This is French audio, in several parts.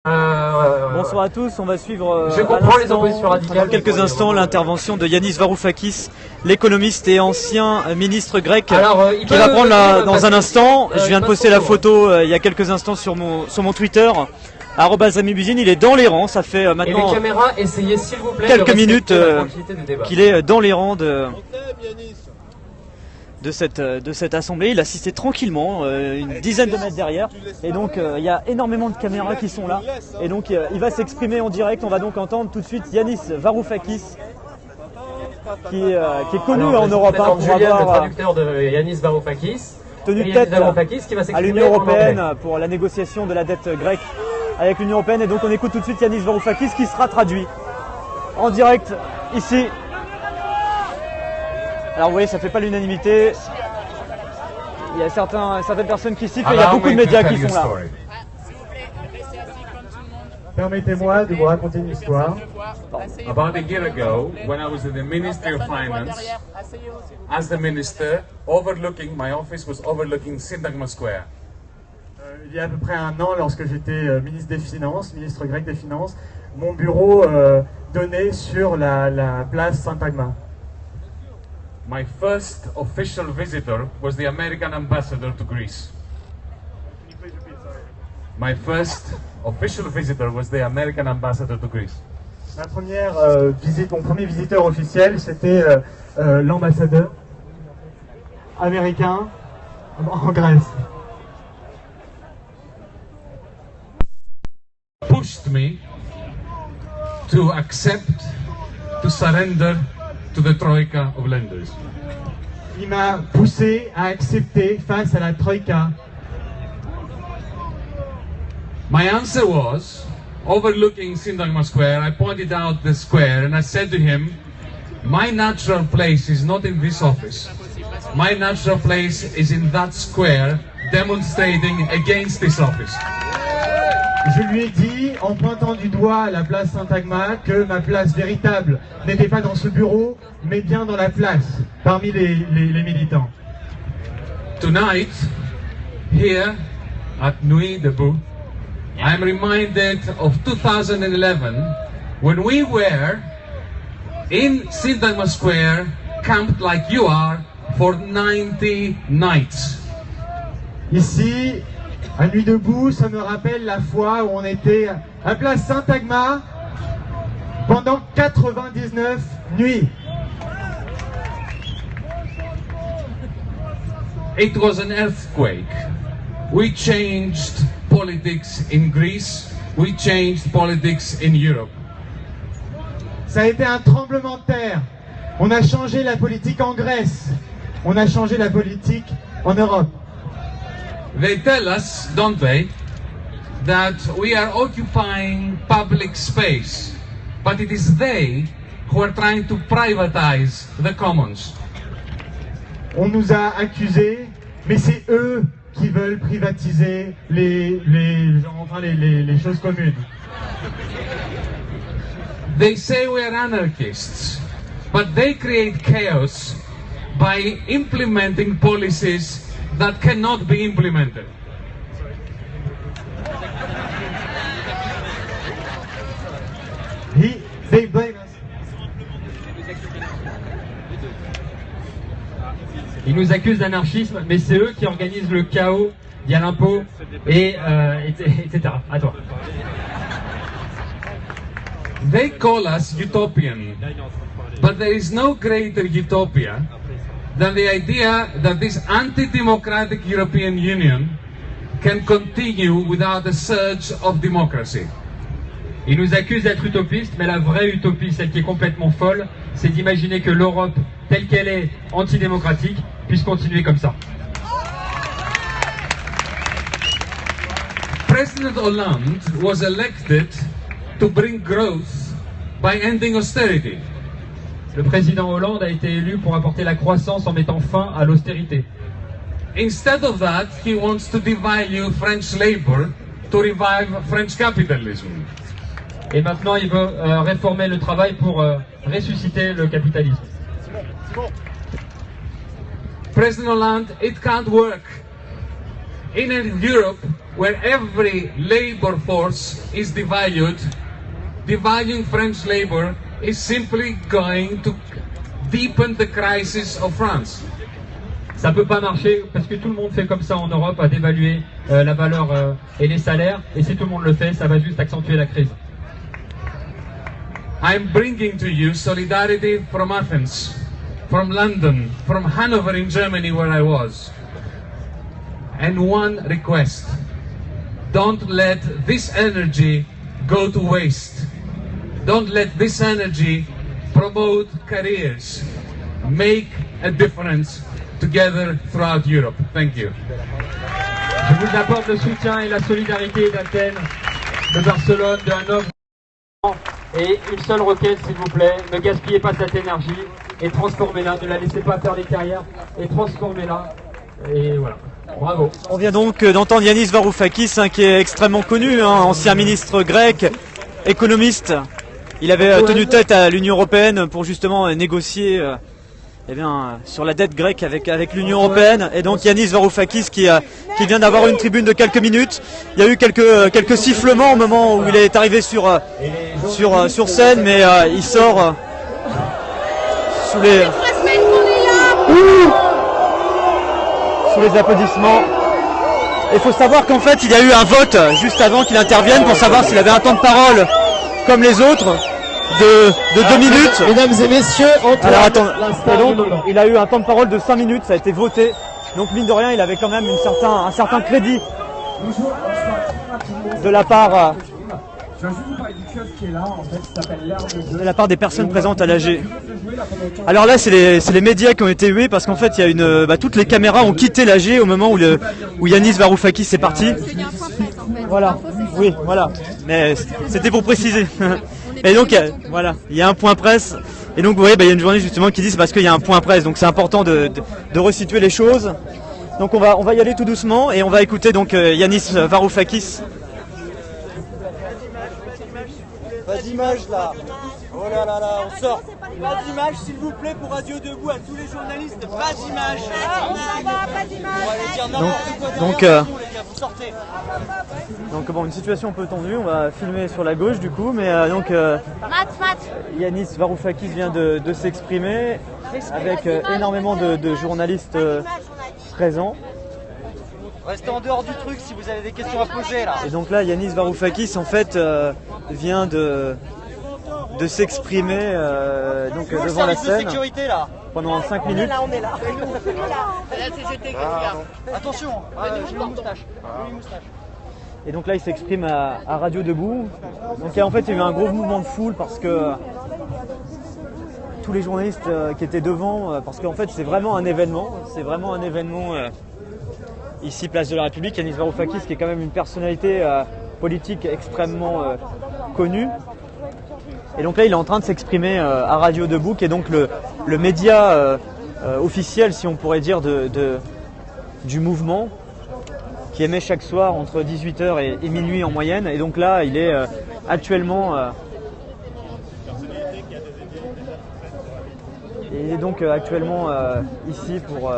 Bonsoir à tous, on va suivre Je comprends les oppositions radicales. dans quelques instants l'intervention de Yanis Varoufakis, l'économiste et ancien ministre grec, qui va prendre dans un instant. Je viens de poster la photo il y a quelques instants sur mon Twitter, @amibuzine. Il est dans les rangs, ça fait maintenant les caméras, essayez, s'il vous plaît, quelques minutes qu'il est dans les rangs de cette assemblée. Il assistait tranquillement, une dizaine de mètres derrière, et donc il y a énormément de caméras qui sont là, et donc il va s'exprimer en direct. On va donc entendre tout de suite Yanis Varoufakis, qui est connu en Europe pour avoir le traducteur de Yanis Varoufakis, tenu tête qui va à l'Union Européenne pour la négociation de la dette grecque avec l'Union Européenne. Et donc on écoute tout de suite Yanis Varoufakis qui sera traduit en direct ici. Alors vous voyez, ça ne fait pas l'unanimité. Il y a certaines personnes qui sifflent, et il y a beaucoup de médias qui sont là. Permettez-moi de vous raconter une histoire. About a year ago, when I was in the Ministry of Finance, as the minister, my office was overlooking Syntagma Square. Il y a à peu près un an, lorsque j'étais ministre des Finances, ministre grec des Finances, mon bureau donnait sur la place Syntagma. My first official visitor was the American ambassador to Greece. My first official visitor was the American ambassador to Greece. Ma première visite, mon premier visiteur officiel, c'était l'ambassadeur américain en Grèce. Pushed me to surrender to the troika of lenders. Il m'a poussé à accepter face à la troïka. My answer was, overlooking Syntagma Square, I pointed out the square and I said to him, my natural place is not in this office. My natural place is in that square, demonstrating against this office. Je lui ai dit, en pointant du doigt la place Syntagma, que ma place véritable n'était pas dans ce bureau, mais bien dans la place, parmi les militants. Tonight, here at Nuit Debout, I am reminded of 2011, when we were in Syntagma Square, camped like you are, for 90 nights. Ici, à Nuit Debout, ça me rappelle la fois où on était à place Syntagma pendant 99 nuits. It was an earthquake. We changed politics in Greece. We changed politics in Europe. Ça a été un tremblement de terre. On a changé la politique en Grèce. On a changé la politique en Europe. They tell us, don't they, that we are occupying public space, but it is they who are trying to privatize the commons. On nous a accusés, mais c'est eux qui veulent privatiser les choses communes. They say we are anarchists, but they create chaos by implementing policies that cannot be implemented. They blame us. Ils nous accusent d'anarchisme, mais c'est eux qui organisent le chaos via l'impôt, etc. À toi. They call us utopian, but there is no greater utopia than the idea that this anti-democratic European Union can continue without a surge of democracy. Ils nous accusent d'être utopistes, mais la vraie utopie, celle qui est complètement folle, c'est d'imaginer que l'Europe, telle qu'elle est antidémocratique, puisse continuer comme ça. President Hollande was elected to bring growth by ending austerity. Le président Hollande a été élu pour apporter la croissance en mettant fin à l'austérité. Instead of that, he wants to devalue French labor to revive French capitalism. Et maintenant, il veut réformer le travail pour ressusciter le capitalisme. President Hollande, it can't work. In Europe, where every labor force is devalued, devaluing French labor is simply going to deepen the crisis of France. Ça peut pas marcher parce que tout le monde fait comme ça en Europe, à dévaluer la valeur et les salaires. Et si tout le monde le fait, ça va juste accentuer la crise. I'm bringing to you solidarity from Athens, from London, from Hanover in Germany where I was. And one request, don't let this energy go to waste. Don't let this energy promote careers. Make a difference together throughout Europe. Thank you. Je vous apporte le soutien et la solidarité d'Athènes, de Barcelone, de Hanovre. Et une seule requête, s'il vous plaît, ne gaspillez pas cette énergie et transformez-la, ne la laissez pas faire des carrières et transformez-la. Et voilà, bravo. On vient donc d'entendre Yanis Varoufakis, qui est extrêmement connu, ancien ministre grec, économiste. Il avait tenu tête à l'Union européenne pour justement négocier sur la dette grecque avec l'Union européenne. Et donc Yanis Varoufakis qui vient d'avoir une tribune de quelques minutes. Il y a eu quelques sifflements au moment où il est arrivé sur scène, mais il sort sous les applaudissements. Il faut savoir qu'en fait il y a eu un vote juste avant qu'il intervienne pour savoir s'il avait un temps de parole comme les autres de 2 minutes. Mesdames et messieurs, alors attends, et donc il a eu un temps de parole de 5 minutes, ça a été voté. Donc mine de rien, il avait quand même un certain crédit de la part des personnes présentes à l'AG. Alors là, c'est les médias qui ont été hués parce qu'en fait, il y a toutes les caméras ont quitté l'AG au moment où Yanis Varoufakis est parti. Voilà, oui, voilà. Mais c'était pour préciser. Et donc, voilà, il y a un point presse. Et donc, vous voyez, il y a une journée justement qui dit c'est parce qu'il y a un point presse. Donc, c'est important de resituer les choses. Donc, on va y aller tout doucement et on va écouter donc Yanis Varoufakis. Pas d'image là. Oh là là là, on sort. Pas d'image s'il vous plaît pour Radio Debout à tous les journalistes. Pas d'image. Pas d'image. On va aller dire n'importe quoi donc, derrière vous, les gars, vous sortez. Donc bon, une situation un peu tendue, on va filmer sur la gauche du coup, mais Yanis Varoufakis vient de s'exprimer avec énormément de journalistes présents. Restez en dehors du truc si vous avez des questions à poser là. Et donc là, Yanis Varoufakis en fait vient de s'exprimer devant la scène sécurité, là. pendant 5 minutes. On est là. La CGT, Attention, j'ai une moustache. Et donc là, il s'exprime à Radio Debout. Donc en fait, il y a eu un gros mouvement de foule parce que tous les journalistes qui étaient devant, parce qu'en fait, c'est vraiment un événement. C'est vraiment un événement ici, place de la République. Yanis Varoufakis, qui est quand même une personnalité politique extrêmement connue. Et donc là, il est en train de s'exprimer à Radio Debout, qui est donc le média officiel, si on pourrait dire, du mouvement, qui émet chaque soir entre 18h et minuit en moyenne. Et donc là, il est actuellement ici pour...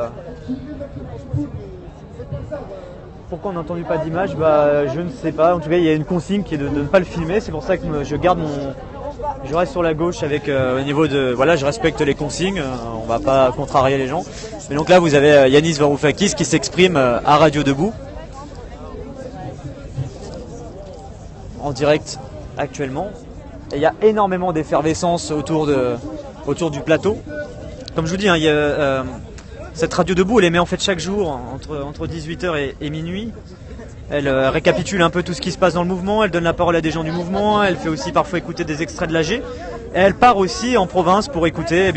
Pourquoi on n'a entendu pas d'image ? Je ne sais pas. En tout cas, il y a une consigne qui est de ne pas le filmer. C'est pour ça que je reste sur la gauche avec au niveau de... Voilà, je respecte les consignes. On va pas contrarier les gens. Mais donc là, vous avez Yanis Varoufakis qui s'exprime à Radio Debout. En direct actuellement. Et il y a énormément d'effervescence autour du plateau. Comme je vous dis, cette Radio Debout, elle émet en fait chaque jour entre 18h et minuit. Elle récapitule un peu tout ce qui se passe dans le mouvement, elle donne la parole à des gens du mouvement, elle fait aussi parfois écouter des extraits de l'AG. Et elle part aussi en province pour écouter,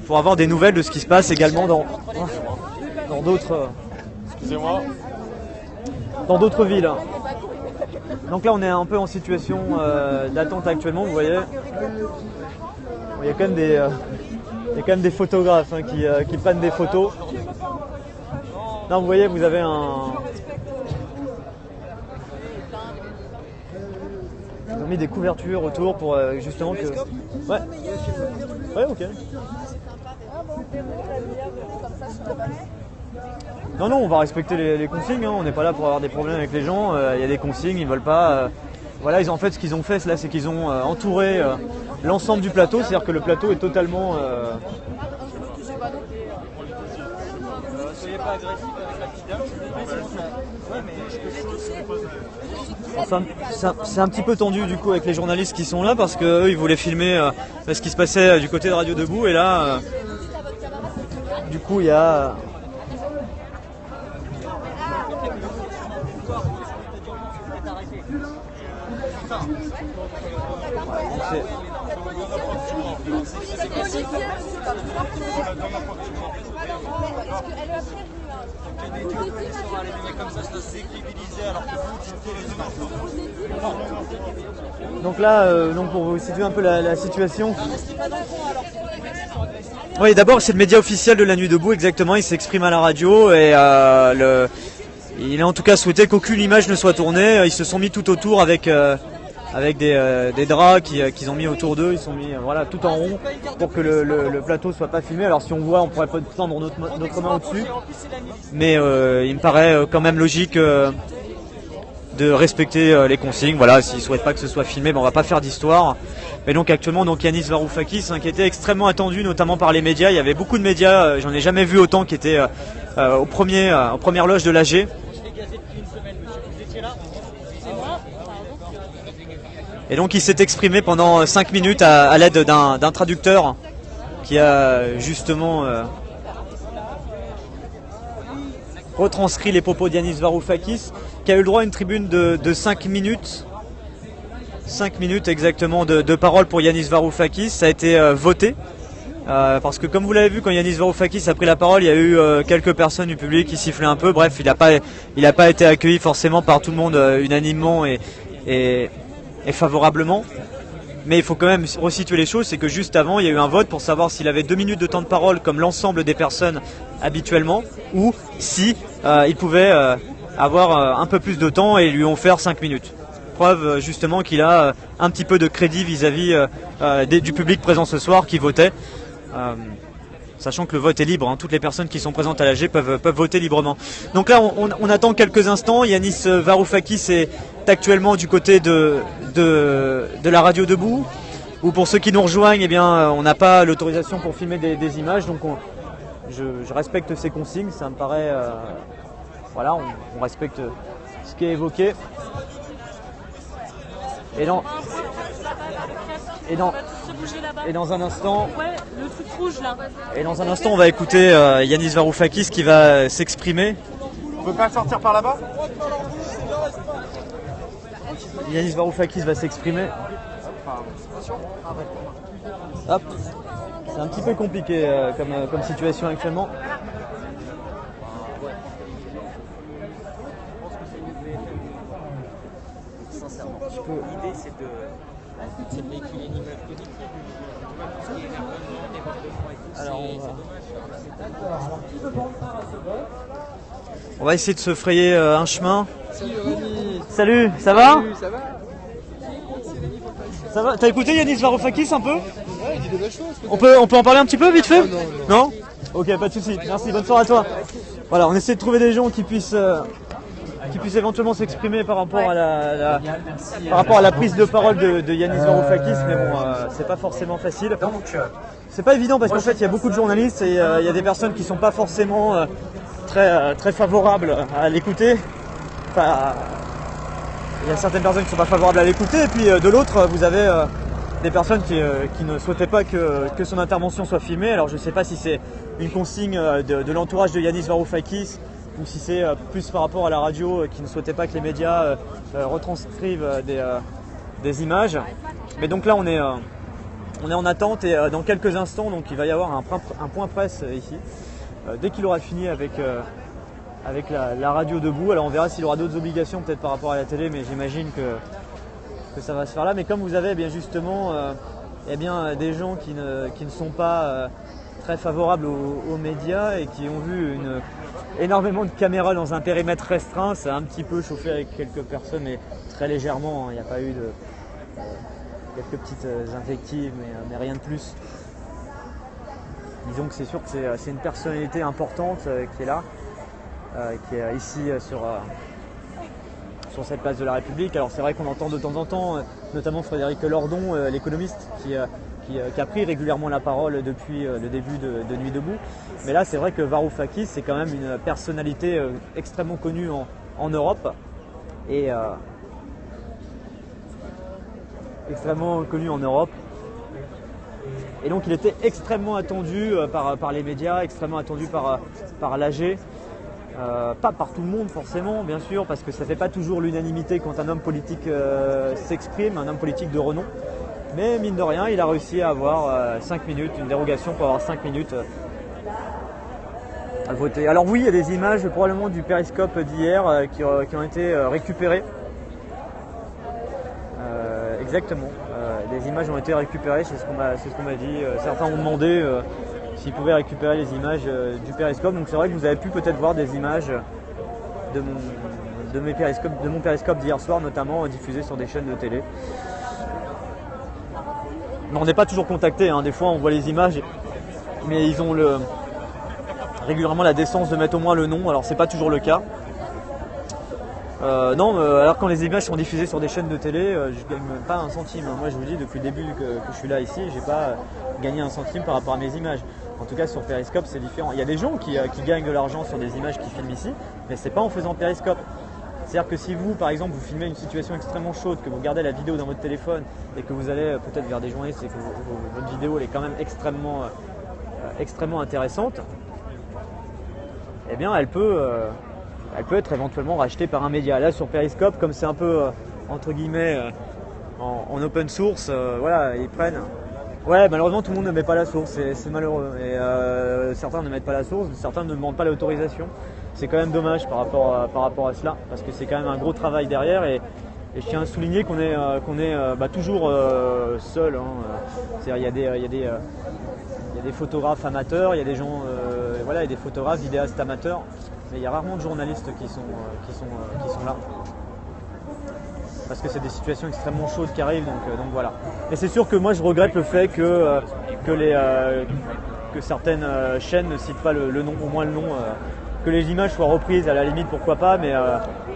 pour avoir des nouvelles de ce qui se passe également dans d'autres... Excusez-moi. Dans d'autres villes. Donc là, on est un peu en situation d'attente actuellement, vous voyez. Il y a quand même des photographes qui prennent des photos. Là, vous voyez, vous avez ils ont mis des couvertures autour pour justement que... Ouais. Ouais, ok. Non, on va respecter les consignes, hein. On n'est pas là pour avoir des problèmes avec les gens, il y a des consignes, ils veulent pas... Voilà, en fait ce qu'ils ont fait là, c'est qu'ils ont entouré l'ensemble du plateau, c'est-à-dire que le plateau est totalement... Soyez pas agressif avec la petite dame, s'il vous plaît, sinon ça... Enfin, c'est un petit peu tendu du coup avec les journalistes qui sont là parce qu'eux ils voulaient filmer ce qui se passait du côté de Radio Debout et là du coup il y a... Donc là, donc pour vous situer un peu la situation. Oui, d'abord c'est le média officiel de la Nuit Debout, exactement, il s'exprime à la radio et il a en tout cas souhaité qu'aucune image ne soit tournée. Ils se sont mis tout autour avec des draps qu'ils ont mis autour d'eux, ils sont mis voilà, tout en rond pour que le plateau soit pas filmé. Alors si on voit, on pourrait pas tendre notre main au-dessus, mais il me paraît quand même logique de respecter les consignes. Voilà, s'ils souhaitent pas que ce soit filmé, ben on va pas faire d'histoire. Mais donc actuellement, donc Yanis Varoufakis, qui était extrêmement attendu, notamment par les médias. Il y avait beaucoup de médias, j'en ai jamais vu autant, qui étaient aux premières loges de l'AG. Et donc il s'est exprimé pendant 5 minutes à l'aide d'un traducteur qui a justement retranscrit les propos d'Yanis Varoufakis, qui a eu le droit à une tribune de 5 minutes. 5 minutes exactement de parole pour Yanis Varoufakis. Ça a été voté. Parce que comme vous l'avez vu, quand Yanis Varoufakis a pris la parole, il y a eu quelques personnes du public qui sifflaient un peu. Bref, il n'a pas été accueilli forcément par tout le monde unanimement et favorablement. Mais il faut quand même resituer les choses, c'est que juste avant, il y a eu un vote pour savoir s'il avait 2 minutes de temps de parole comme l'ensemble des personnes habituellement, ou si il pouvait avoir un peu plus de temps et lui offrir 5 minutes. Preuve justement qu'il a un petit peu de crédit vis-à-vis du public présent ce soir qui votait. Sachant que le vote est libre, hein. Toutes les personnes qui sont présentes à l'AG peuvent voter librement. Donc là, on attend quelques instants. Yanis Varoufakis est actuellement du côté de la Radio Debout. Ou pour ceux qui nous rejoignent, eh bien, on n'a pas l'autorisation pour filmer des images. Donc je respecte ces consignes. Ça me paraît... voilà, on respecte ce qui est évoqué. Et dans un instant, le truc rouge là. Et dans un instant, on va écouter Yanis Varoufakis qui va s'exprimer. On peut pas sortir par là-bas? Yanis Varoufakis va s'exprimer. Hop. C'est un petit peu compliqué comme situation actuellement. L'idée c'est de véhiculer une image positive. Alors on va essayer de se frayer un chemin. Salut, ça va? Ça va? Ça va? T'as écouté Yanis Varoufakis un peu? Ouais, il dit de belles choses. On peut en parler un petit peu vite fait? Non? Ok, pas de soucis. Merci, bonne soirée à toi. Voilà, on essaie de trouver des gens qui puissent éventuellement s'exprimer par rapport à la prise de parole de Yanis Varoufakis, mais bon, c'est pas forcément facile. C'est pas évident parce qu'en fait il y a beaucoup de journalistes et il y a des personnes qui sont pas forcément très favorables à l'écouter. Enfin, il y a certaines personnes qui sont pas favorables à l'écouter et puis de l'autre vous avez des personnes qui ne souhaitaient pas que son intervention soit filmée. Alors je sais pas si c'est une consigne de l'entourage de Yanis Varoufakis ou si c'est plus par rapport à la radio qui ne souhaitait pas que les médias retranscrivent des images. Mais donc là on est en attente et dans quelques instants donc il va y avoir un point presse ici. Dès qu'il aura fini avec la Radio Debout, alors on verra s'il aura d'autres obligations peut-être par rapport à la télé, mais j'imagine que ça va se faire là. Mais comme vous avez bien justement des gens qui ne sont pas très favorables aux médias et qui ont vu énormément de caméras dans un périmètre restreint, ça a un petit peu chauffé avec quelques personnes, mais très légèrement, il n'y a pas eu quelques petites invectives, mais rien de plus. Disons que c'est sûr que c'est une personnalité importante qui est là. qui est ici sur cette place de la République. Alors c'est vrai qu'on entend de temps en temps, notamment Frédéric Lordon, l'économiste, qui a pris régulièrement la parole depuis le début de Nuit debout. Mais là, c'est vrai que Varoufakis, c'est quand même une personnalité extrêmement connue en Europe. Et extrêmement connu en Europe. Et donc il était extrêmement attendu par les médias, extrêmement attendu par l'AG. Pas par tout le monde forcément, bien sûr, parce que ça ne fait pas toujours l'unanimité quand un homme politique s'exprime, un homme politique de renom. Mais mine de rien, il a réussi à avoir 5 minutes, une dérogation pour avoir 5 minutes à voter. Alors oui, il y a des images probablement du périscope d'hier qui ont été récupérées. Exactement, des images ont été récupérées, c'est ce qu'on m'a dit. Certains ont demandé s'ils pouvaient récupérer les images du périscope. Donc c'est vrai que vous avez pu peut-être voir des images de mon périscope d'hier soir, notamment diffusées sur des chaînes de télé. Mais on n'est pas toujours contacté, hein. Des fois on voit les images, mais ils ont régulièrement la décence de mettre au moins le nom, alors c'est pas toujours le cas. Non, alors quand les images sont diffusées sur des chaînes de télé, je gagne même pas un centime. Moi je vous dis depuis le début que je suis là ici, j'ai pas gagné un centime par rapport à mes images. En tout cas sur Periscope c'est différent. Il y a des gens qui gagnent de l'argent sur des images qu'ils filment ici, mais c'est pas en faisant Periscope. C'est-à-dire que si vous, par exemple, vous filmez une situation extrêmement chaude, que vous regardez la vidéo dans votre téléphone et que vous allez peut-être vers des journalistes et que votre vidéo elle est quand même extrêmement intéressante, eh bien elle peut être éventuellement rachetée par un média. Là sur Periscope, comme c'est un peu entre guillemets en open source, voilà, ils prennent. Ouais, malheureusement tout le monde ne met pas la source, c'est malheureux. Et certains ne mettent pas la source, certains ne demandent pas l'autorisation. C'est quand même dommage par rapport à cela, parce que c'est quand même un gros travail derrière. Et je tiens à souligner qu'on est toujours seul. C'est-à-dire il y a des photographes amateurs, il y a des gens, voilà, il y a des photographes, vidéastes amateurs. Mais il y a rarement de journalistes qui sont là. Parce que c'est des situations extrêmement chaudes qui arrivent, donc voilà. Et c'est sûr que moi je regrette le fait que certaines chaînes ne citent pas le nom, au moins le nom, que les images soient reprises à la limite, pourquoi pas, mais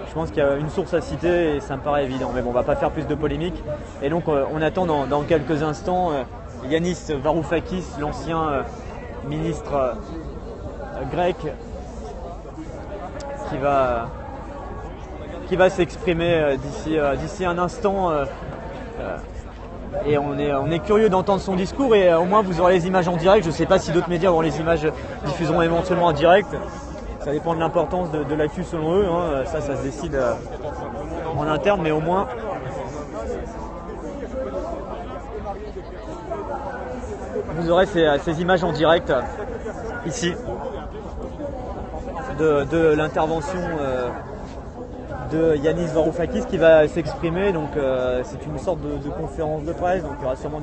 je pense qu'il y a une source à citer et ça me paraît évident. Mais bon, on va pas faire plus de polémique. Et donc on attend dans quelques instants Yanis Varoufakis, l'ancien ministre grec, qui va s'exprimer d'ici un instant. Et on est curieux d'entendre son discours et au moins vous aurez les images en direct. Je ne sais pas si d'autres médias auront les images, diffuseront éventuellement en direct. Ça dépend de l'importance de l'actu selon eux. Hein. Ça se décide en interne, mais au moins vous aurez ces images en direct ici de l'intervention de Yanis Varoufakis qui va s'exprimer. Donc c'est une sorte de conférence de presse, donc il y aura sûrement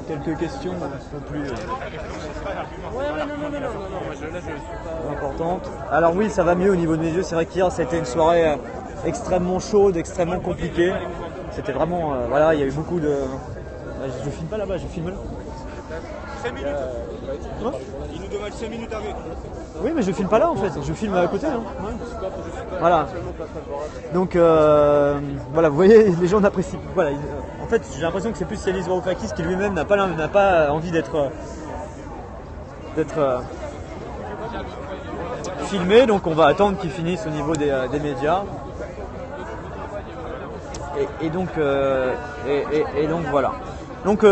quelques questions plus importantes. Alors oui, ça va mieux au niveau de mes yeux. C'est vrai qu'hier c'était une soirée extrêmement chaude, extrêmement compliquée. C'était vraiment, voilà, il y a eu beaucoup de... Je filme pas là-bas, je filme là. 5 minutes. Il nous demande 5 minutes avec. Oui, mais je filme pas là en fait, je filme à côté. Hein. Ouais. Voilà. Donc voilà, vous voyez, les gens n'apprécient. Voilà, en fait, j'ai l'impression que c'est plus Yanis Varoufakis qui lui-même n'a pas envie d'être filmé. Donc on va attendre qu'il finisse au niveau des médias. Et donc voilà. Donc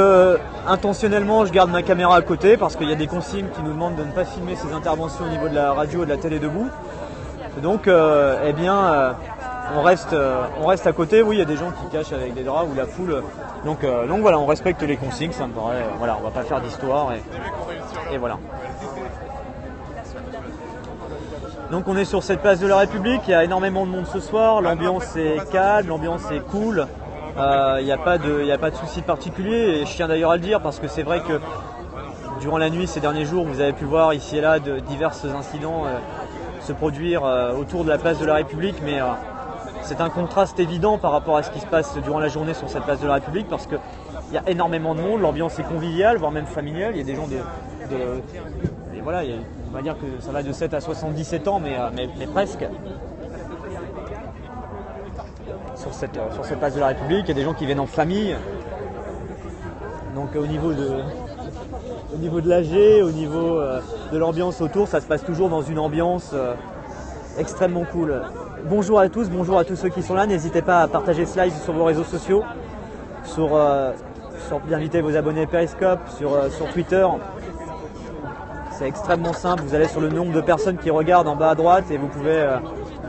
intentionnellement je garde ma caméra à côté parce qu'il y a des consignes qui nous demandent de ne pas filmer ces interventions au niveau de la radio et de la télé debout. Donc eh bien on reste à côté. Oui, il y a des gens qui cachent avec des draps ou la foule. Donc voilà, on respecte les consignes, ça me paraît. Voilà, on va pas faire d'histoire et voilà. Donc on est sur cette place de la République, il y a énormément de monde ce soir, l'ambiance est calme, l'ambiance est cool. Il n'y a pas de souci particulier et je tiens d'ailleurs à le dire parce que c'est vrai que durant la nuit ces derniers jours vous avez pu voir ici et là de divers incidents se produire autour de la place de la République, mais c'est un contraste évident par rapport à ce qui se passe durant la journée sur cette place de la République parce qu'il y a énormément de monde, l'ambiance est conviviale voire même familiale, il y a des gens et voilà, il y a une va dire que ça va de 7 à 77 ans, mais presque. Sur cette place de la République, il y a des gens qui viennent en famille. Donc au niveau de l'AG, au niveau de l'ambiance autour, ça se passe toujours dans une ambiance extrêmement cool. Bonjour à tous, bonjour à tous ceux qui sont là. N'hésitez pas à partager ce live sur vos réseaux sociaux, d'inviter vos abonnés Periscope, sur Twitter. C'est extrêmement simple, vous allez sur le nombre de personnes qui regardent en bas à droite et vous pouvez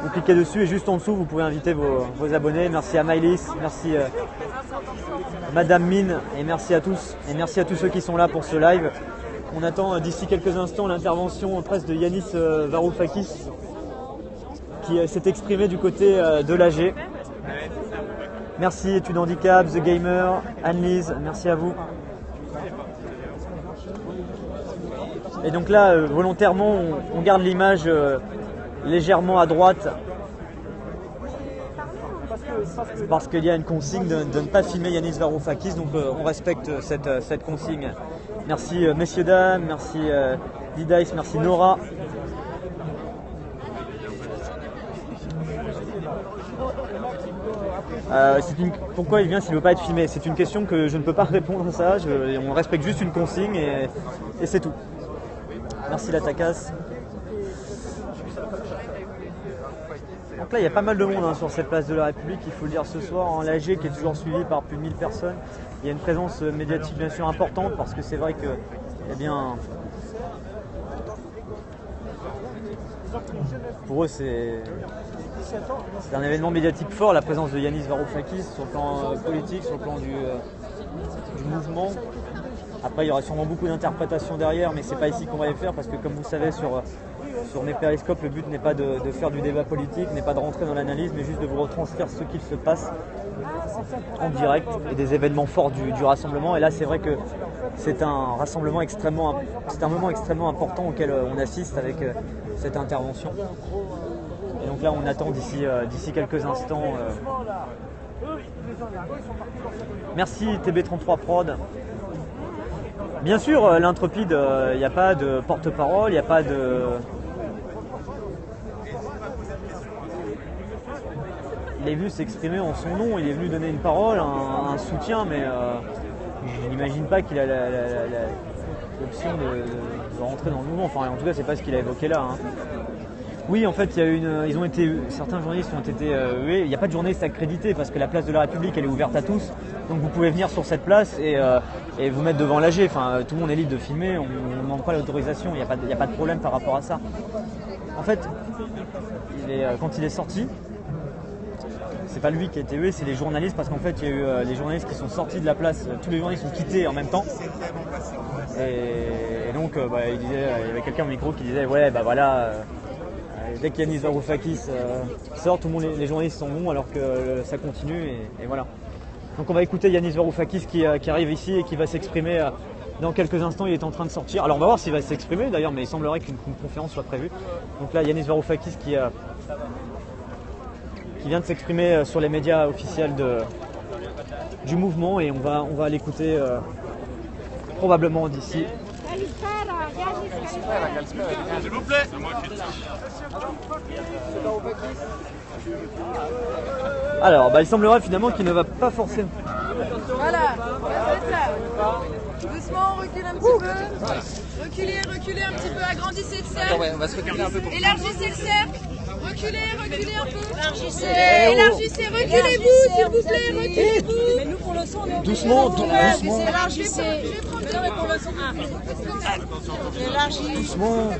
vous cliquez dessus et juste en dessous vous pouvez inviter vos abonnés. Merci à Maëlys, merci Madame Mine et merci à tous. Et merci à tous ceux qui sont là pour ce live. On attend d'ici quelques instants l'intervention presque de Yanis Varoufakis qui s'est exprimé du côté de l'AG. Merci Études Handicap, The Gamer, Anne-Lise, merci à vous. Et donc là, volontairement, on garde l'image légèrement à droite parce qu'il y a une consigne de ne pas filmer Yanis Varoufakis, donc on respecte cette consigne. Merci messieurs, dames, merci Didaïs, merci Nora. Pourquoi il vient s'il ne veut pas être filmé? C'est une question que je ne peux pas répondre à ça, on respecte juste une consigne et c'est tout. Merci la tacasse. Donc là il y a pas mal de monde sur cette place de la République, il faut le dire ce soir, en l'AG qui est toujours suivi par plus de 1000 personnes. Il y a une présence médiatique bien sûr importante parce que c'est vrai que pour eux c'est un événement médiatique fort, la présence de Yanis Varoufakis sur le plan politique, sur le plan du mouvement. Après il y aura sûrement beaucoup d'interprétations derrière, mais c'est pas ici qu'on va les faire parce que comme vous le savez sur mes périscopes, le but n'est pas de faire du débat politique, n'est pas de rentrer dans l'analyse, mais juste de vous retranscrire ce qu'il se passe en direct et des événements forts du rassemblement. Et là c'est vrai que c'est un rassemblement c'est un moment extrêmement important auquel on assiste avec cette intervention. Et donc là on attend d'ici quelques instants. Merci TB33 Prod. Bien sûr, l'Intrepide, il n'y a pas de porte-parole, il n'y a pas de... Il est venu s'exprimer en son nom, il est venu donner une parole, un soutien, mais je n'imagine pas qu'il a l'option de rentrer dans le mouvement. Enfin, en tout cas, c'est pas ce qu'il a évoqué là. Hein. Oui, en fait, certains journalistes ont été hués. Il n'y a pas de journaliste accrédité parce que la place de la République, elle est ouverte à tous. Donc vous pouvez venir sur cette place et vous mettre devant l'AG. Enfin, tout le monde est libre de filmer, on ne demande pas l'autorisation, il n'y a pas de problème par rapport à ça. En fait, quand il est sorti, c'est pas lui qui a été hué, c'est les journalistes parce qu'en fait, il y a eu les journalistes qui sont sortis de la place, tous les journalistes ont quitté en même temps. Et donc, il y avait quelqu'un au micro qui disait ouais, bah voilà. Dès qu'Yanis Varoufakis sort, tout le monde, les journalistes sont bons alors que ça continue et voilà. Donc on va écouter Yanis Varoufakis qui arrive ici et qui va s'exprimer dans quelques instants. Il est en train de sortir. Alors on va voir s'il va s'exprimer d'ailleurs, mais il semblerait qu'une conférence soit prévue. Donc là Yanis Varoufakis qui vient de s'exprimer sur les médias officiels du mouvement et on va l'écouter probablement d'ici. S'il vous plaît. Alors, il semblerait finalement qu'il ne va pas forcément. Voilà, c'est ça. Doucement, recule un petit peu. Reculez un petit peu, agrandissez le cercle. Attends, ouais, on va se reculer un peu pour... Élargissez le cercle. Reculez un peu. Élargissez, reculez-vous, s'il vous plaît, reculez-vous. Mais nous, pour le son, on est doucement. Élargissez. Non, mais pour le son, élargissez. Doucement. Ouais,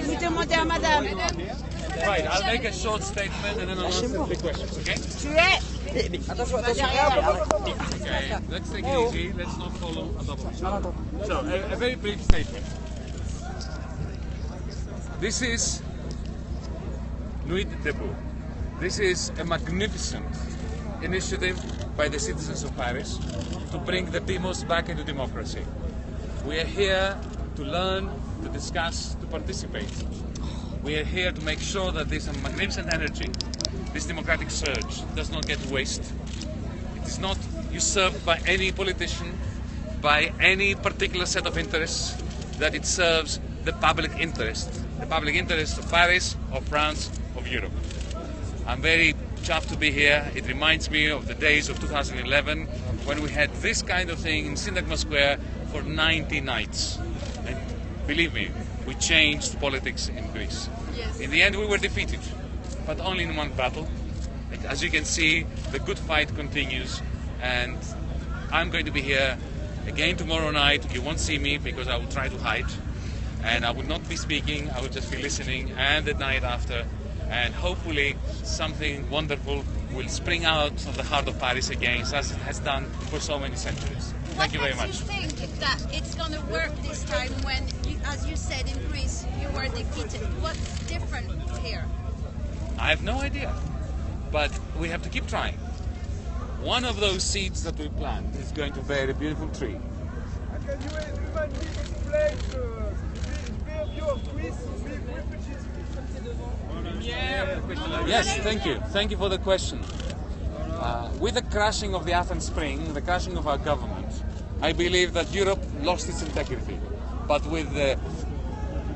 vous demandez à madame. Right, I'll make a short statement and then I'll answer the questions, okay? Tu es. Attention. Okay, let's take it easy, let's not follow a double. So, a very brief statement. This is Nuit Debout. This is a magnificent initiative by the citizens of Paris to bring the demos back into democracy. We are here to learn, to discuss, to participate. We are here to make sure that this magnificent energy, this democratic surge, does not get wasted. It is not usurped by any politician, by any particular set of interests. that it serves the public interest of Paris, of France, of Europe. I'm very chuffed to be here. It reminds me of the days of 2011 when we had this kind of thing in Syntagma Square for 90 nights. And believe me, we changed politics in Greece. Yes. In the end, we were defeated, but only in one battle. As you can see, the good fight continues, and I'm going to be here again tomorrow night. You won't see me because I will try to hide, and I will not be speaking. I will just be listening, and the night after, and hopefully something wonderful will spring out of the heart of Paris again, as it has done for so many centuries. Thank you very much. What makes you think that it's going to work this time when, as you said, in Greece, you were defeated? What's different here? I have no idea, but we have to keep trying. One of those seeds that we plant is going to bear a beautiful tree. Yes, thank you. Thank you for the question. With the crashing of the Athens Spring, the crashing of our government, I believe that Europe lost its integrity. But with the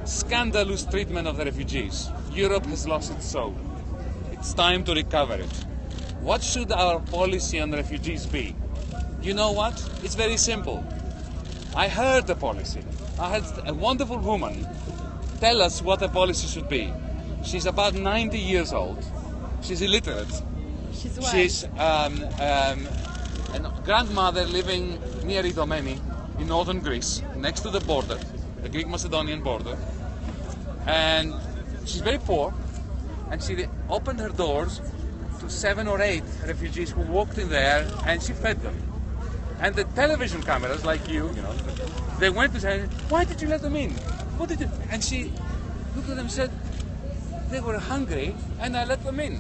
scandalous treatment of the refugees, Europe has lost its soul. It's time to recover it. What should our policy on refugees be? You know what? It's very simple. I heard the policy. I had a wonderful woman tell us what the policy should be. She's about 90 years old. She's illiterate. She's a grandmother living near Idomeni in northern Greece, next to the border, the Greek-Macedonian border. And she's very poor, and she opened her doors to 7 or 8 refugees who walked in there, and she fed them. And the television cameras, like you know, they went to say, "Why did you let them in? What did you?" And she looked at them and said, "They were hungry, and I let them in."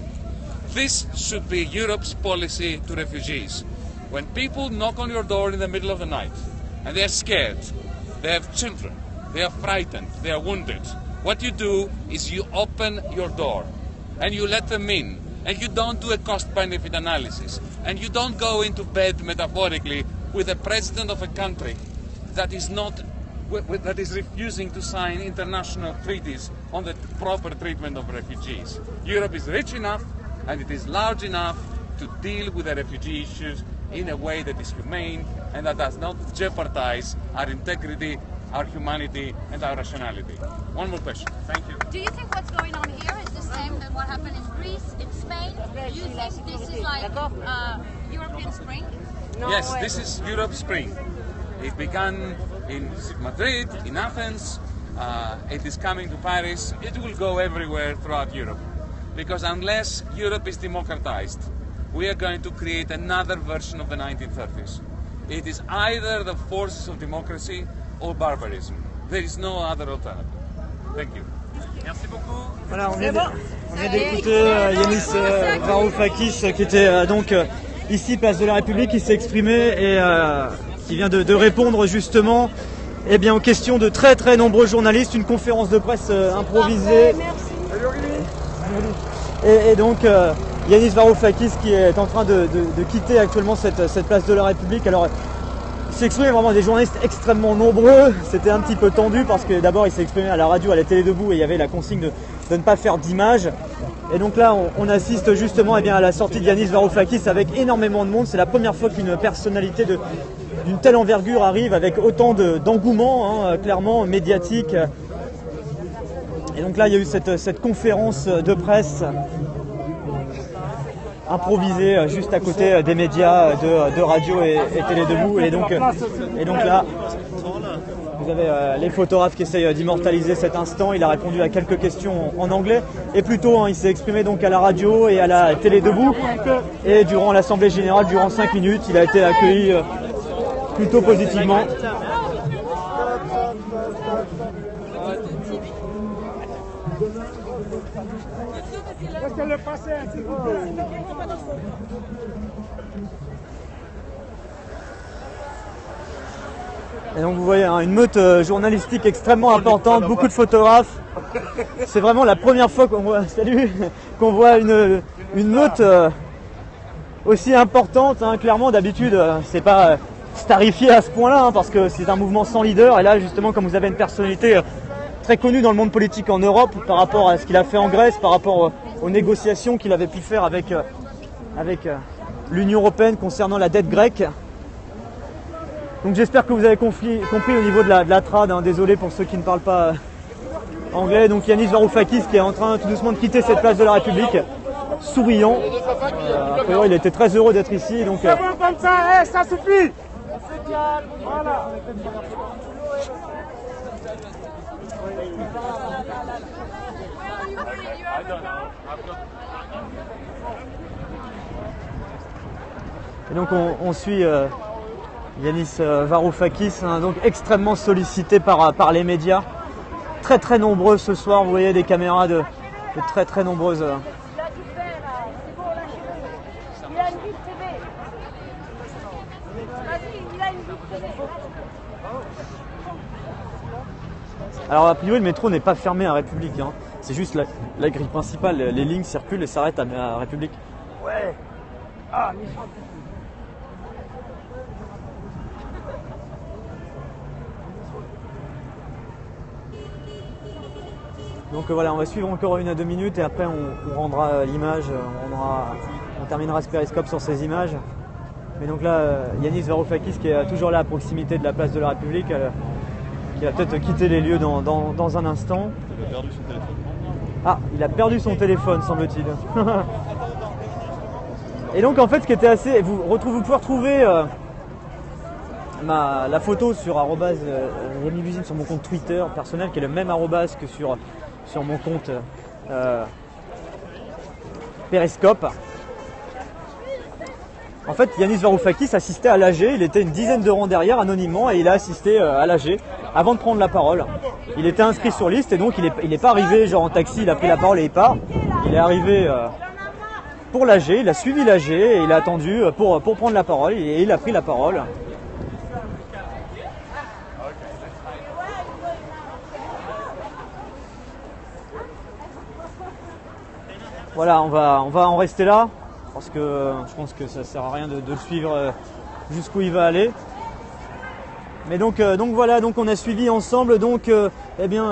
This should be Europe's policy to refugees. When people knock on your door in the middle of the night, and they are scared, they have children, they are frightened, they are wounded, what you do is you open your door, and you let them in. And you don't do a cost-benefit analysis. And you don't go into bed, metaphorically, with the president of a country that is refusing to sign international treaties on the proper treatment of refugees. Europe is rich enough and it is large enough to deal with the refugee issues in a way that is humane and that does not jeopardize our integrity, our humanity, and our rationality. One more question. Thank you. Do you think what's going on here is the same as what happened in Greece, in Spain? Do you think this is like European Spring? Yes, this is Europe Spring. It began in Madrid, in Athens. It is coming to Paris. It will go everywhere throughout Europe. Because unless Europe is democratized, we are going to create another version of the 1930s. It is either the forces of democracy or barbarism. There is no other alternative. Thank you. Merci beaucoup. Voilà, on vient d'écouter Yanis Varoufakis qui était donc ici, place de la République, qui s'est exprimé et qui vient de répondre justement bien, aux questions de très très nombreux journalistes, une conférence de presse improvisée. Et donc Yanis Varoufakis qui est en train de quitter actuellement cette place de la République. Alors, il s'est exprimé vraiment des journalistes extrêmement nombreux, c'était un petit peu tendu parce que d'abord il s'est exprimé à la radio, à la télé debout et il y avait la consigne de ne pas faire d'image. Et donc là on assiste justement à la sortie de Yanis Varoufakis avec énormément de monde. C'est la première fois qu'une personnalité d'une telle envergure arrive avec autant d'engouement, clairement médiatique. Et donc là il y a eu cette conférence de presse improvisé juste à côté des médias de radio et télé debout. Et donc là, vous avez les photographes qui essayent d'immortaliser cet instant. Il a répondu à quelques questions en anglais. Et plus tôt, il s'est exprimé donc à la radio et à la télé debout. Et durant l'Assemblée Générale, durant 5 minutes, il a été accueilli plutôt positivement. Et donc vous voyez une meute journalistique extrêmement importante, beaucoup de photographes. C'est vraiment la première fois qu'on voit une meute aussi importante. Clairement d'habitude c'est pas starifié à ce point-là, hein, parce que c'est un mouvement sans leader. Et là, justement, comme vous avez une personnalité très connue dans le monde politique en Europe, par rapport à ce qu'il a fait en Grèce, par rapport aux négociations qu'il avait pu faire avec l'Union européenne concernant la dette grecque. Donc j'espère que vous avez compris au niveau de la trad, hein. Désolé pour ceux qui ne parlent pas anglais. Donc Yanis Varoufakis qui est en train tout doucement de quitter cette place de la République, souriant. A priori, il était très heureux d'être ici. Donc, C'est bon comme ça, ça suffit. Voilà. et donc on suit Yanis Varoufakis, hein, donc extrêmement sollicité par les médias. Très très nombreux ce soir, vous voyez des caméras de très très nombreuses. Alors a priori le métro n'est pas fermé à République, hein. C'est juste la grille principale, les lignes circulent et s'arrêtent à République. Ouais. Ah, donc voilà, on va suivre encore 1 à 2 minutes et après on rendra l'image, on terminera ce périscope sur ces images. Mais donc là, Yanis Varoufakis qui est toujours là à proximité de la place de la République, qui va peut-être quitter les lieux dans un instant. Il a perdu son téléphone. Ah, il a perdu son téléphone, semble-t-il. Et donc en fait, ce qui était assez... Vous pouvez retrouver la photo sur Rémi Buzine sur mon compte Twitter personnel, qui est le même arrobase que sur mon compte Periscope. En fait, Yanis Varoufakis assistait à l'AG, il était une dizaine de rangs derrière anonymement et il a assisté à l'AG avant de prendre la parole. Il était inscrit sur liste et donc il n'est pas arrivé genre en taxi, il a pris la parole et il part. Il est arrivé pour l'AG, il a suivi l'AG et il a attendu pour prendre la parole et il a pris la parole. Voilà, on va en rester là. Parce que je pense que ça sert à rien de le suivre jusqu'où il va aller. Mais donc voilà, donc on a suivi ensemble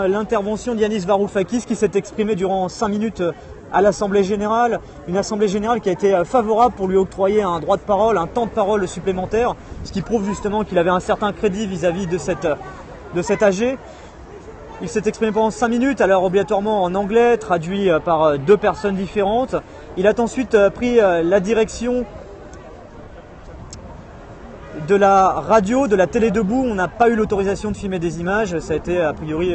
l'intervention d'Yanis Varoufakis qui s'est exprimé durant 5 minutes à l'Assemblée Générale. Une Assemblée Générale qui a été favorable pour lui octroyer un droit de parole, un temps de parole supplémentaire, ce qui prouve justement qu'il avait un certain crédit vis-à-vis de cet AG. Il s'est exprimé pendant 5 minutes, alors obligatoirement en anglais, traduit par 2 personnes différentes. Il a ensuite pris la direction de la radio, de la télé debout. On n'a pas eu l'autorisation de filmer des images. Ça a été a priori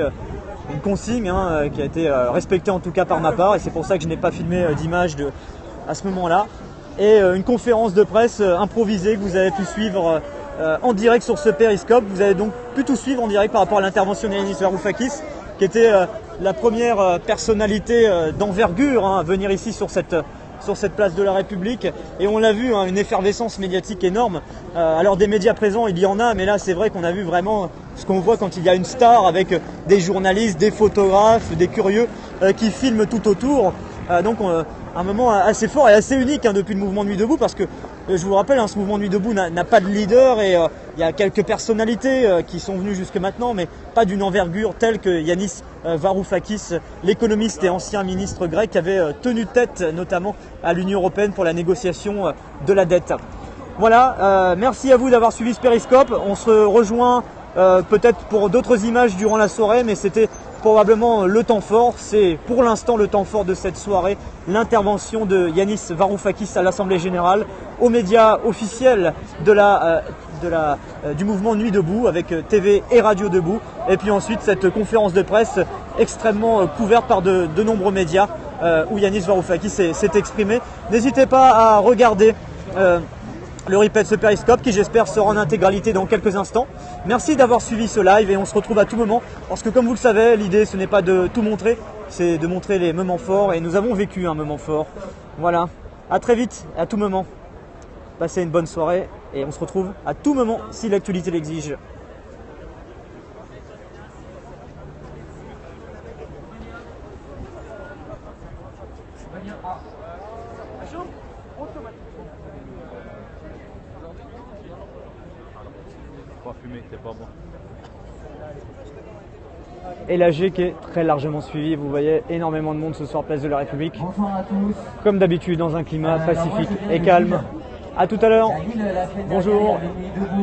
une consigne qui a été respectée en tout cas par ma part. Et c'est pour ça que je n'ai pas filmé d'images à ce moment-là. Et une conférence de presse improvisée que vous avez pu suivre en direct sur ce périscope. Vous avez donc pu tout suivre en direct par rapport à l'intervention d'Yanis Varoufakis, qui était la première personnalité d'envergure à venir ici sur cette place de la République. Et on l'a vu, une effervescence médiatique énorme. Alors des médias présents, il y en a, mais là c'est vrai qu'on a vu vraiment ce qu'on voit quand il y a une star avec des journalistes, des photographes, des curieux qui filment tout autour. Donc un moment assez fort et assez unique depuis le mouvement Nuit Debout, parce que je vous rappelle, ce mouvement Nuit Debout n'a pas de leader et il y a quelques personnalités qui sont venues jusque maintenant, mais pas d'une envergure telle que Yanis Varoufakis, l'économiste et ancien ministre grec, qui avait tenu tête notamment à l'Union européenne pour la négociation de la dette. Voilà, merci à vous d'avoir suivi ce périscope. On se rejoint peut-être pour d'autres images durant la soirée, mais c'était probablement le temps fort. C'est pour l'instant le temps fort de cette soirée, l'intervention de Yanis Varoufakis à l'Assemblée Générale, aux médias officiels du mouvement Nuit Debout, avec TV et Radio Debout, et puis ensuite cette conférence de presse extrêmement couverte par de nombreux médias où Yanis Varoufakis s'est exprimé. N'hésitez pas à regarder le replay de ce périscope qui, j'espère, sera en intégralité dans quelques instants. Merci d'avoir suivi ce live et on se retrouve à tout moment, parce que comme vous le savez, l'idée ce n'est pas de tout montrer, c'est de montrer les moments forts, et nous avons vécu un moment fort. Voilà, à très vite, à tout moment. Passez une bonne soirée et on se retrouve à tout moment si l'actualité l'exige. pas fumé, c'est pas bon. Et l'AG qui est très largement suivi. Vous voyez énormément de monde ce soir, place de la République. Bonsoir à tous. Comme d'habitude, dans un climat pacifique et calme. À tout à l'heure. Bonjour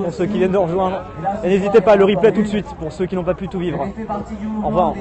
pour ceux qui viennent de rejoindre. Et n'hésitez pas à le replay tout de suite pour ceux qui n'ont pas pu tout vivre. Au revoir.